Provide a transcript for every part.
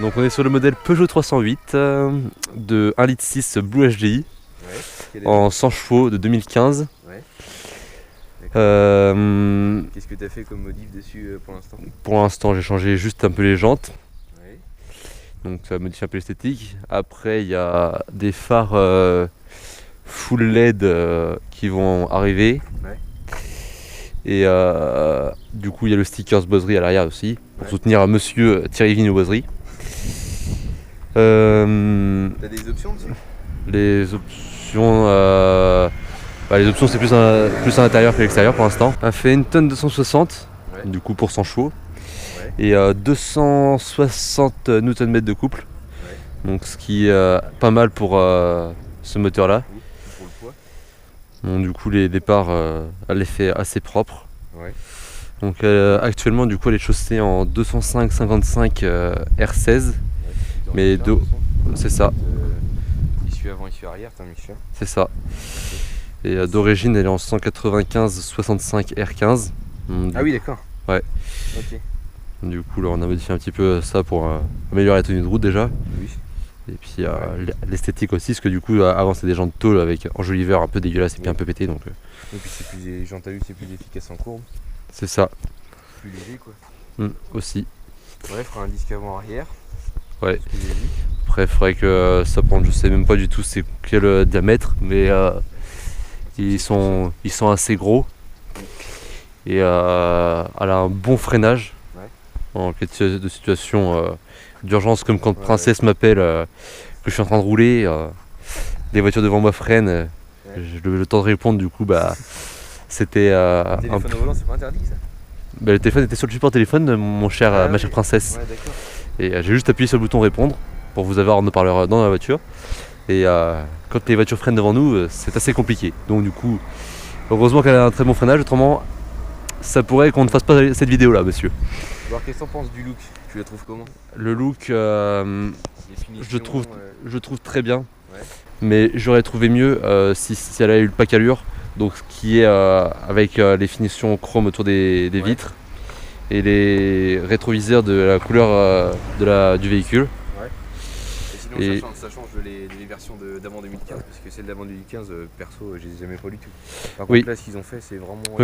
Donc on est sur le modèle Peugeot 308 de 1,6 litre Blue HDI en 100 chevaux de 2015. Ouais. Euh, Qu'est-ce que tu as fait comme modif dessus pour l'instant? pour l'instant j'ai changé juste un peu les jantes, Ouais. donc ça modifie un peu l'esthétique. Après il y a des phares full LED qui vont arriver. Ouais. Et du coup il y a le stickers Boiserie à l'arrière aussi pour soutenir monsieur Thierry Vigneault Boiserie. T'as des options dessus? Les options c'est plus à l'intérieur que l'extérieur pour l'instant. Elle fait 1 tonne 260 du coup pour 100 chevaux et 260 Nm de couple, donc ce qui est pas mal pour ce moteur là. Oui, pour le poids. Donc, du coup les départs à l'effet assez propre. Ouais. Donc actuellement du coup elle est chaussée en 205-55 R16, mais c'est ça, Issue avant, issue arrière, t'as mis cher. c'est ça. Et d'origine elle est en 195-65 R15. Donc, Ah oui, d'accord. Ouais. Ok. Du coup là on a modifié un petit peu ça pour améliorer la tenue de route déjà. Oui. Et puis l'esthétique aussi, parce que du coup avant c'était des jantes tôle avec enjoliveur un peu dégueulasse et puis un peu pété, donc Et puis c'est plus, les jantes à vue, c'est plus efficace en courbe. c'est ça. Plus léger quoi. Aussi. Ouais, fera un disque avant arrière. Ouais. Ce que j'ai vu. Après il faudrait que ça prenne, je sais même pas du tout c'est quel diamètre, mais ils sont assez gros. Et elle a un bon freinage en cas de situation d'urgence, comme quand Princesse m'appelle que je suis en train de rouler, les voitures devant moi freinent, j'ai le temps de répondre, du coup c'était Le téléphone au volant, c'est pas interdit ça? Le téléphone était sur le support téléphone de ma chère princesse. Ouais, d'accord. Et j'ai juste appuyé sur le bouton répondre pour vous avoir en haut-parleur dans la voiture. Et quand les voitures freinent devant nous, c'est assez compliqué. Donc du coup, heureusement qu'elle a un très bon freinage, autrement ça pourrait qu'on ne fasse pas cette vidéo là, monsieur. Alors qu'est-ce que t'en penses du look? Tu la trouves comment? Le look, je trouve très bien. Ouais. Mais j'aurais trouvé mieux si elle avait eu le pack allure, donc qui est avec les finitions chrome autour des vitres et les rétroviseurs de la couleur du véhicule. Ouais. Et sinon ça change les versions d'avant 2015, parce que celles d'avant 2015, perso, je les ai jamais pas du tout. Par contre là ce qu'ils ont fait c'est vraiment propre.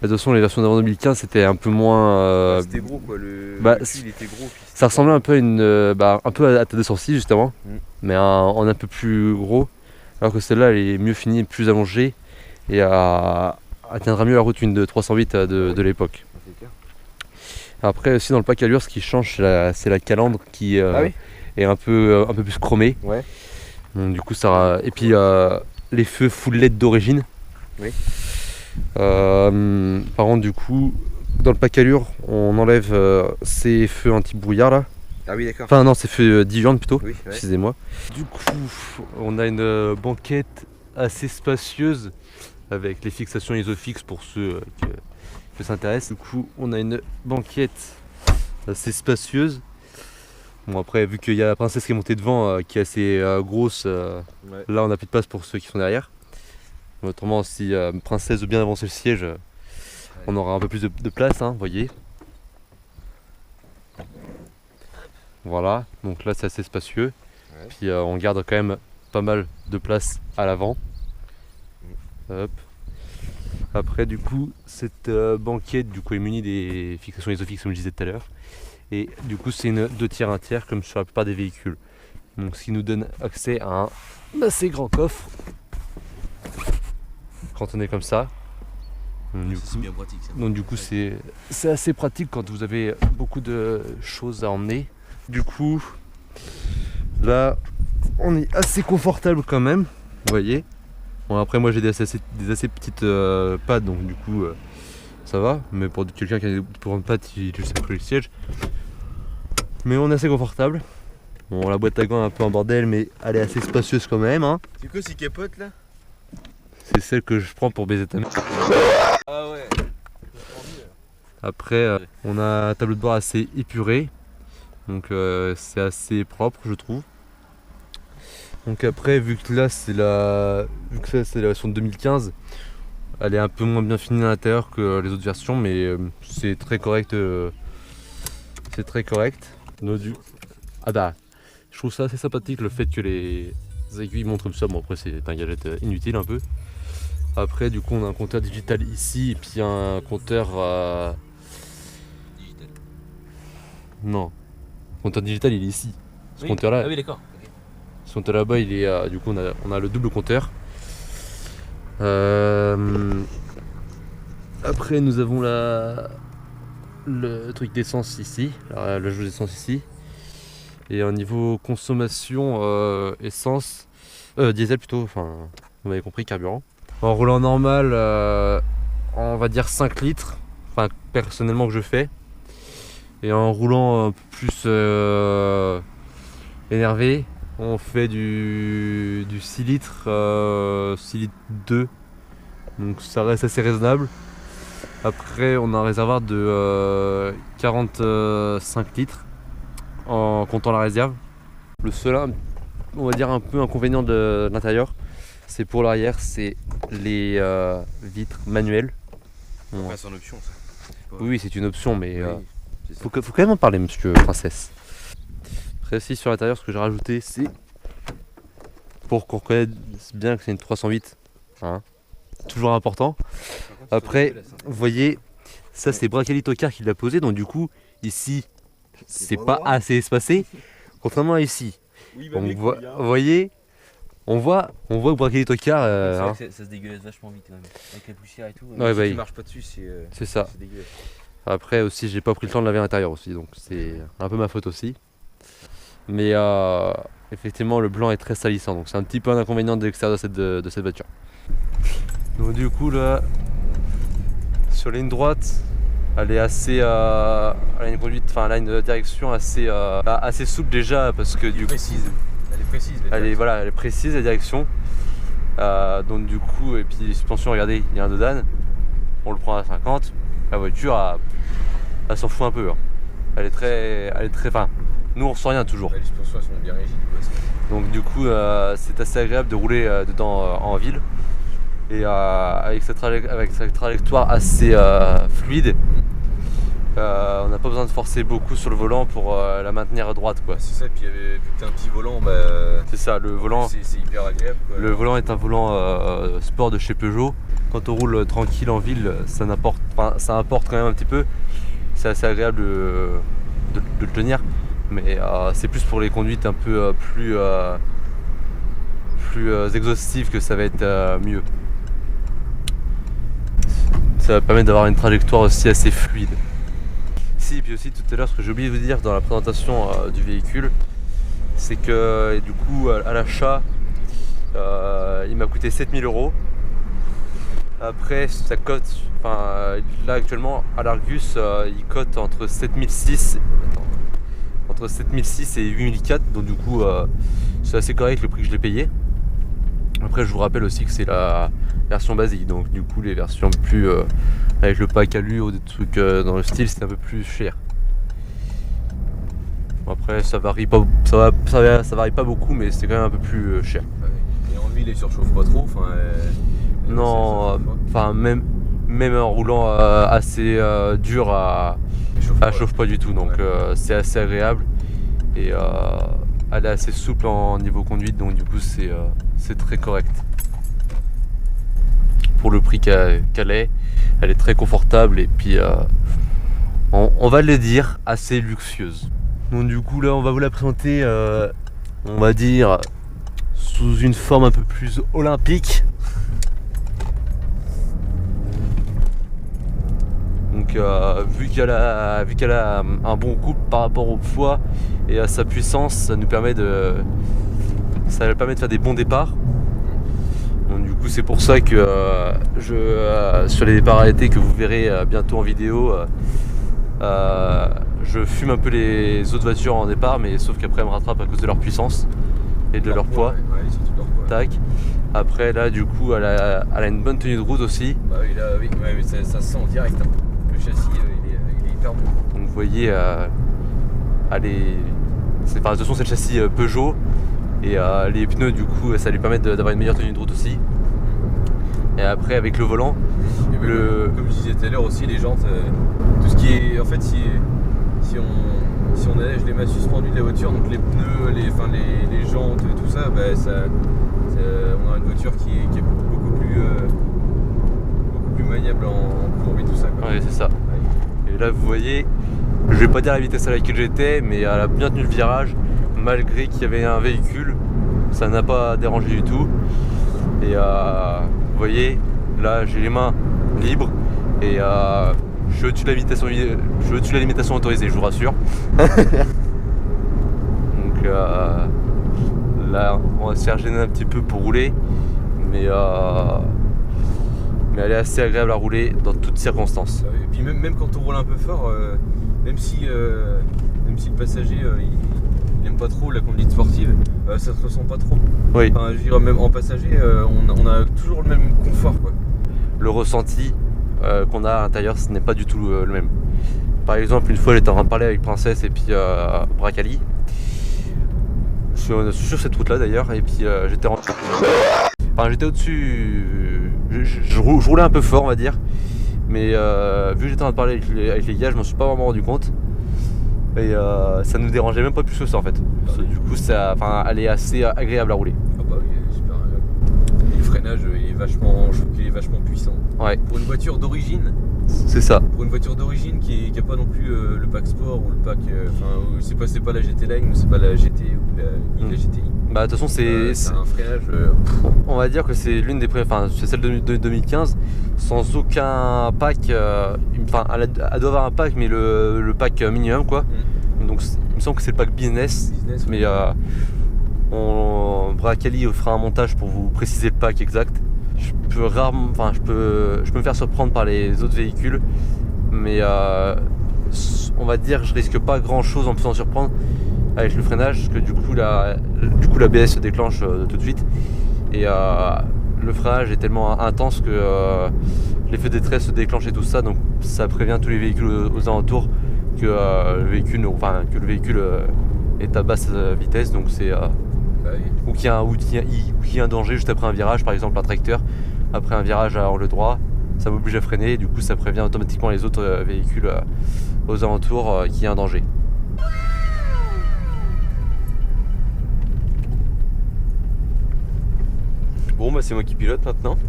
De toute façon les versions d'avant 2015 c'était un peu moins... c'était gros quoi, le cul il était gros. Ça ressemblait un peu à un peu à ta 206 justement, mais en un peu plus gros, alors que celle-là elle est mieux finie, plus allongée et elle tiendra mieux la route qu'une de 308 de l'époque. Après aussi dans le pack allure ce qui change c'est la calandre qui est un peu plus chromée. Ouais. Donc du coup ça... Et puis les feux full LED d'origine. Oui. Par contre du coup dans le pack allure on enlève ces feux anti-brouillard là. Ah oui d'accord. Enfin non, c'est fait diurne plutôt, excusez-moi. Du coup on a une banquette assez spacieuse avec les fixations Isofix pour ceux que ça intéresse. Du coup on a une banquette assez spacieuse. Bon après vu qu'il y a la princesse qui est montée devant qui est assez grosse, là on n'a plus de place pour ceux qui sont derrière. Autrement si princesse veut bien avancer le siège, on aura un peu plus de place, hein, voyez. Voilà, donc là c'est assez spacieux. Puis on garde quand même pas mal de place à l'avant. Hop. Après du coup cette banquette du coup est munie des fixations Isofix comme je disais tout à l'heure. Et du coup c'est une 2 tiers 1 tiers comme sur la plupart des véhicules. Donc ce qui nous donne accès à un assez grand coffre. Quand on est comme ça. Donc du coup c'est assez pratique quand vous avez beaucoup de choses à emmener. Du coup là on est assez confortable quand même, vous voyez. Bon après moi j'ai des assez petites pattes, donc du coup ça va, mais pour quelqu'un qui a des grandes pattes il juste après le siège. Mais on est assez confortable. Bon la boîte à gants est un peu en bordel mais elle est assez spacieuse quand même, hein. C'est quoi ces capotes là? C'est celle que je prends pour baiser ta mère. Ah ouais. Après on a un tableau de bord assez épuré. Donc c'est assez propre je trouve. Donc après vu que là c'est la version de 2015, elle est un peu moins bien finie à l'intérieur que les autres versions, mais c'est très correct. C'est très correct. Ah bah, je trouve ça assez sympathique le fait que les aiguilles montrent comme ça. Bon après c'est un gadget inutile un peu. Après du coup on a un compteur digital ici et puis un compteur... Digital. Non, le compteur digital il est ici. Ce Oui. compteur là, Ah oui d'accord. Okay. ce compteur là-bas il est... du coup on a le double compteur. Après nous avons le truc d'essence ici, la jauge d'essence ici. Et au niveau consommation essence, diesel plutôt, enfin vous m'avez compris, carburant. En roulant normal, on va dire 5 litres, enfin personnellement que je fais. Et en roulant un peu plus énervé, on fait du 6 litres, 6 litres 2. Donc ça reste assez raisonnable. Après on a un réservoir de 45 litres en comptant la réserve. Le seul, on va dire un peu inconvénient de l'intérieur, c'est pour l'arrière, c'est les vitres manuelles. Ouais, c'est en option ça. Pas... Oui, c'est une option, mais oui, faut quand même en parler, monsieur Princesse. Après aussi sur l'intérieur, ce que j'ai rajouté, c'est pour qu'on reconnaisse bien que c'est une 308. Hein, toujours important. Après, vous voyez, ça c'est Bracali Tokar qui l'a posé, donc du coup, ici, c'est pas assez espacé, contrairement à ici. Oui, Donc vous voyez, on voit que Bracali Tokar... hein. Ça se dégueulasse vachement vite quand même, avec la poussière et tout. Ouais, si tu marches pas dessus, c'est ça. C'est dégueulasse. Après aussi, j'ai pas pris le temps de laver à l'intérieur aussi, donc c'est un peu ma faute aussi. Mais effectivement, le blanc est très salissant, donc c'est un petit peu un inconvénient de l'extérieur de cette voiture. Donc du coup là, sur la ligne droite, elle est assez, elle a une conduite, enfin elle a une direction assez souple déjà parce que du coup, elle est précise. Elle est précise la direction. Donc du coup, et puis les suspensions, regardez, il y a un dodan, on le prend à 50, la voiture, elle s'en fout un peu. Hein. Elle est très, enfin, nous on ressent rien toujours. Les suspensions sont bien rigides. Donc du coup, c'est assez agréable de rouler dedans en ville. Et avec cette trajectoire assez fluide, on n'a pas besoin de forcer beaucoup sur le volant pour la maintenir à droite, quoi. C'est ça, et puis vu que t'as un petit volant, c'est ça, le volant. C'est hyper agréable, quoi. Le volant est un volant sport de chez Peugeot. Quand on roule tranquille en ville, ça apporte quand même un petit peu. C'est assez agréable de le tenir, mais c'est plus pour les conduites un peu plus exhaustives que ça va être mieux. Ça va permettre d'avoir une trajectoire aussi assez fluide. Si, et puis aussi tout à l'heure, ce que j'ai oublié de vous dire dans la présentation du véhicule, c'est que du coup à l'achat, il m'a coûté 7 000 €. Après ça cote, là actuellement à l'Argus, il cote entre 7 600 et 8 400, donc du coup c'est assez correct le prix que je l'ai payé. Après je vous rappelle aussi que c'est la version basique, donc du coup les versions plus avec le pack alu ou des trucs dans le style, c'est un peu plus cher. Après ça varie pas, ça varie pas beaucoup, mais c'est quand même un peu plus cher. Et en ville, il surchauffe pas trop. Non, enfin même en roulant assez dur, elle chauffe pas du tout, donc c'est assez agréable et elle est assez souple en niveau conduite, donc du coup c'est très correct. Pour le prix qu'elle est, elle est très confortable et puis on va le dire, assez luxueuse. Donc du coup là on va vous la présenter, on va dire sous une forme un peu plus olympique. Donc vu qu'elle a un bon couple par rapport au poids et à sa puissance, ça va permettre de faire des bons départs. Donc du coup c'est pour ça que sur les départs arrêtés que vous verrez bientôt en vidéo, je fume un peu les autres voitures en départ, mais sauf qu'après elles me rattrapent à cause de leur puissance et de leur poids. Tac. Après là du coup elle a une bonne tenue de route aussi. Bah oui, là oui, mais ça se sent en direct. Hein. Le châssis il est hyper bon. Donc vous voyez, de toute façon c'est le châssis Peugeot et les pneus du coup ça lui permet d'avoir une meilleure tenue de route aussi. Et après avec le volant, comme je disais tout à l'heure aussi, les jantes, tout ce qui est en fait si si on allège les masses suspendues de la voiture, donc les pneus, les jantes, tout ça, on aura une voiture qui est beaucoup plus maniable en courbe et tout ça, quoi. Ouais, c'est ça. Ouais. Et là, vous voyez, je vais pas dire la vitesse à laquelle j'étais, mais elle a bien tenu le virage, malgré qu'il y avait un véhicule, ça n'a pas dérangé du tout. Et vous voyez, là j'ai les mains libres et je suis au-dessus de la limitation autorisée, je vous rassure. Donc là on va se faire gêner un petit peu pour rouler, mais elle est assez agréable à rouler dans toutes circonstances. Et puis même quand on roule un peu fort, même si le passager il n'aime pas trop la conduite sportive, ça se ressent pas trop. Oui. Enfin, je veux dire, même en passager, on a toujours le même confort, quoi. Le ressenti qu'on a à l'intérieur, ce n'est pas du tout le même. Par exemple, une fois j'étais en train de parler avec Princesse et puis Bracali sur cette route là d'ailleurs, et puis j'étais au-dessus, je roulais un peu fort on va dire, mais vu que j'étais en train de parler avec les gars, je m'en suis pas vraiment rendu compte. Et ça nous dérangeait même pas plus que ça en fait. Du coup elle est assez agréable à rouler. Ah bah oui, super agréable. Et le freinage je trouve qu'il est vachement puissant. Ouais. Pour une voiture d'origine. C'est ça. Pour une voiture d'origine qui a pas non plus le pack sport ou le pack. C'est pas la GT Line ou c'est pas la GT ou la GTI. Bah de toute façon c'est un freinage. On va dire que c'est l'une des premières. C'est celle de 2015 sans aucun pack. Elle doit avoir un pack mais le pack minimum quoi. Donc il me semble que c'est le pack business mais Bracali fera un montage pour vous préciser le pack exact. Je peux me faire surprendre par les autres véhicules, mais on va dire je risque pas grand chose en me faisant surprendre avec le freinage, parce que du coup l'ABS se déclenche tout de suite et le freinage est tellement intense que l'effet détresse se déclenche et tout ça, donc ça prévient tous les véhicules aux alentours que le véhicule est à basse vitesse, donc c'est ou qu'il y a un danger juste après un virage, par exemple un tracteur après un virage à angle droit, ça m'oblige à freiner et du coup ça prévient automatiquement les autres véhicules aux alentours qu'il y a un danger. Bon bah c'est moi qui pilote maintenant.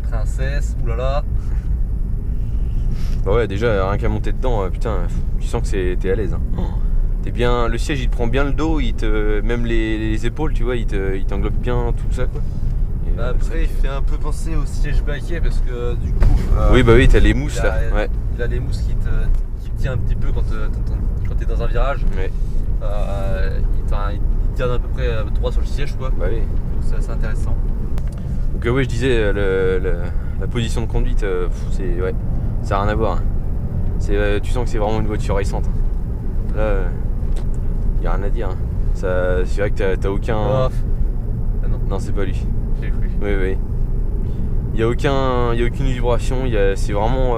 Princesse, oulala. Bah ouais, déjà rien qu'à monter dedans, putain, tu sens que t'es à l'aise. Hein. T'es bien, le siège il te prend bien le dos, même les épaules, tu vois, il t'englobe bien tout ça quoi. Et, après il fait un peu penser au siège baquet parce que du coup. Oui bah oui, t'as les mousses là. Ouais. Il a les mousses qui te tient un petit peu quand t'es dans un virage. Ouais. Il te garde à peu près droit sur le siège quoi. Bah oui. Donc c'est assez intéressant. Donc ouais, je disais la position de conduite, ça n'a rien à voir. Hein. Tu sens que c'est vraiment une voiture récente. Hein. Là, y a rien à dire. Hein. C'est vrai que t'as aucun. Ah non. Non, c'est pas lui. J'ai cru. Oui. Y a aucune vibration. C'est vraiment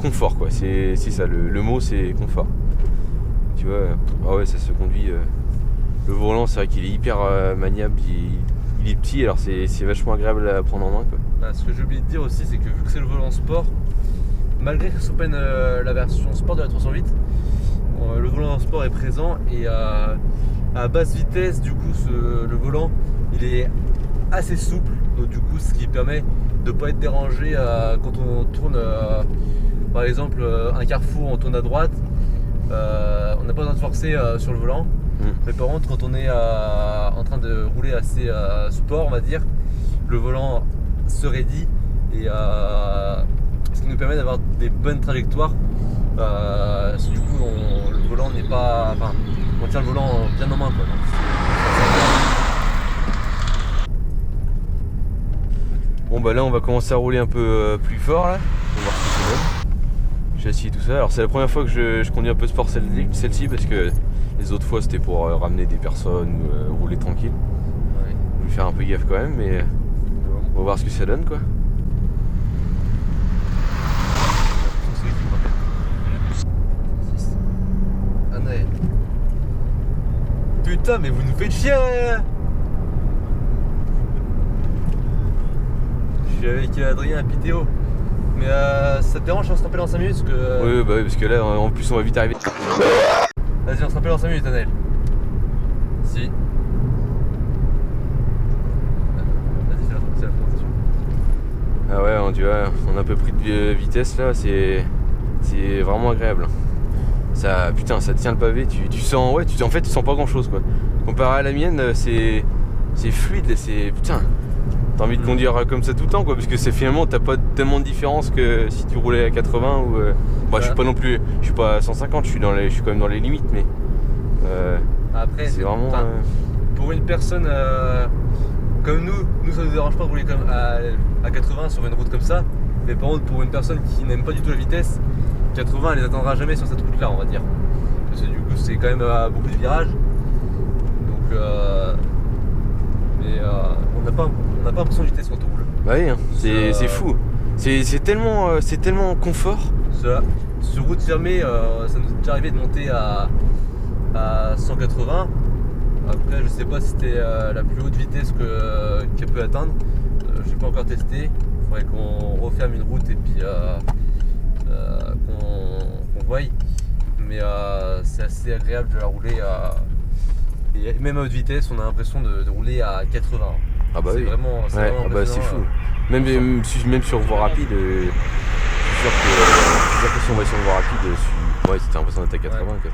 confort quoi. C'est ça. Le mot c'est confort. Tu vois. Ah ouais, ça se conduit. Le volant, c'est vrai qu'il est hyper maniable. Il est petit, alors c'est vachement agréable à prendre en main quoi. Ce que j'ai oublié de dire aussi, c'est que vu que c'est le volant sport, malgré que ce soit pas la version sport de la 308, le volant sport est présent et à basse vitesse, du coup le volant il est assez souple, donc du coup ce qui permet de ne pas être dérangé quand on tourne par exemple un carrefour, on tourne à droite, on n'a pas besoin de forcer sur le volant. Mais par contre quand on est en train de rouler assez sport on va dire, le volant se raidit et ce qui nous permet d'avoir des bonnes trajectoires. Du coup le volant n'est pas. Enfin on tient le volant bien en main quoi. Bon bah là on va commencer à rouler un peu plus fort là. On va voir ce que ça donne. J'ai assis tout ça. Alors c'est la première fois que je conduis un peu sport celle-ci parce que les autres fois c'était pour ramener des personnes ou rouler tranquille. Ouais. Je vais faire un peu gaffe quand même, mais on va voir ce que ça donne quoi. Ah ouais. Putain mais vous nous faites chier. Je suis avec Adrien Pitéo. Mais ça te dérange si on se rappelle dans 5 minutes parce que... Oui, bah oui, parce que là, en plus, on va vite arriver. Vas-y, on se rappelle dans 5 minutes, Anaël. Si. Vas-y, c'est la présentation. Ah ouais, tu vois, on a un peu pris de vitesse là, c'est vraiment agréable. Ça, putain, ça tient le pavé, tu sens, ouais, en fait, tu sens pas grand chose quoi. Comparé à la mienne, c'est fluide, c'est, putain, t'as envie de conduire comme ça tout le temps quoi, parce que c'est finalement, t'as pas tellement de différence que si tu roulais à 80 ou. Bah, je suis pas non plus, je suis pas à 150, je suis quand même dans les limites, mais. Après, c'est vraiment. Pour une personne comme nous ça nous dérange pas de rouler comme à 80 sur une route comme ça, mais par contre pour une personne qui n'aime pas du tout la vitesse, 80 elle les attendra jamais sur cette route là, on va dire, parce que du coup c'est quand même beaucoup de virages, donc mais on n'a pas l'impression de vitesse quand on roule. Bah oui, hein, c'est fou, c'est tellement confort. Sur route fermée, ça nous est déjà arrivé de monter à 180. Après, je sais pas si c'était la plus haute vitesse qu'elle peut atteindre. J'ai pas encore testé. Il faudrait qu'on referme une route et puis qu'on voie. Mais c'est assez agréable de la rouler et même à haute vitesse, on a l'impression de rouler à 80. Ah bah oui. C'est vraiment bah c'est fou. Même sur voie rapide, je suis sûr que si on va sur voie rapide, ouais, c'était l'impression d'être à 80. Ouais.